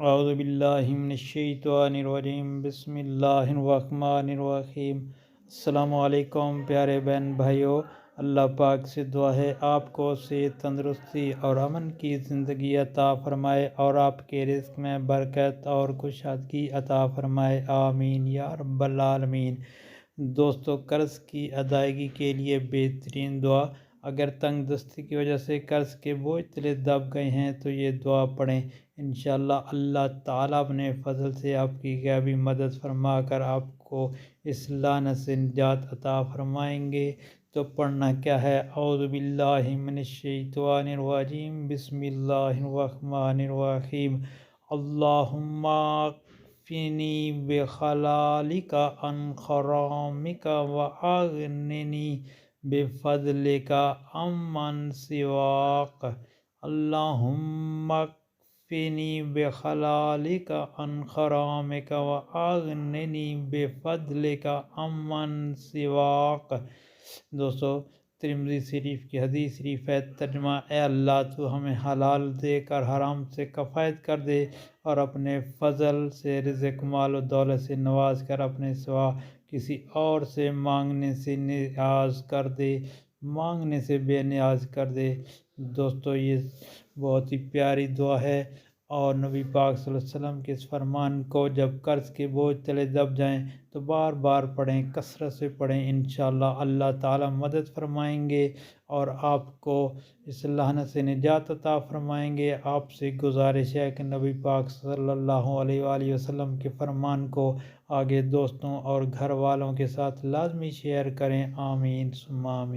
اعوذ باللہ من الشیطان الرجیم، بسم اللہ الرحمن الرحیم۔ السلام علیکم پیارے بہن بھائیوں، اللہ پاک سے دعا ہے آپ کو صحت، تندرستی اور امن کی زندگی عطا فرمائے اور آپ کے رزق میں برکت اور کشادگی عطا فرمائے، آمین یا رب العالمین۔ دوستو، قرض کی ادائیگی کے لیے بہترین دعا۔ اگر تنگ دستی کی وجہ سے قرض کے بوجھ تلے دب گئے ہیں تو یہ دعا پڑھیں، انشاءاللہ اللہ تعالیٰ اپنے فضل سے آپ کی غیبی مدد فرما کر آپ کو اس لعنت سے نجات عطا فرمائیں گے۔ تو پڑھنا کیا ہے؟ اعوذ باللہ من الشیطان الرجیم، بسم اللہ الرحمن الرحیم۔ اللہم اکفنی بخلالک عن حرامک واغننی بفضلک عمن سواک۔ اللہم اکفنی بخلالک عن حرامک واغننی بفضلک عمن سواک۔ دوستو، ترمذی شریف کی حدیث شریف ہے، ترجمہ: اے اللہ تو ہمیں حلال دے کر حرام سے کفایت کر دے اور اپنے فضل سے رزق، مال و دولت سے نواز کر اپنے سوا کسی اور سے مانگنے سے نیاز کر دے، مانگنے سے بے نیاز کر دے۔ دوستو، یہ بہت ہی پیاری دعا ہے اور نبی پاک صلی اللہ علیہ وسلم کے اس فرمان کو جب قرض کے بوجھ تلے دب جائیں تو بار بار پڑھیں، کثرت سے پڑھیں، انشاءاللہ اللہ تعالیٰ مدد فرمائیں گے اور آپ کو اس لعنت سے نجات عطا فرمائیں گے۔ آپ سے گزارش ہے کہ نبی پاک صلی اللہ علیہ وآلہ وسلم کے فرمان کو آگے دوستوں اور گھر والوں کے ساتھ لازمی شیئر کریں، آمین ثم آمین۔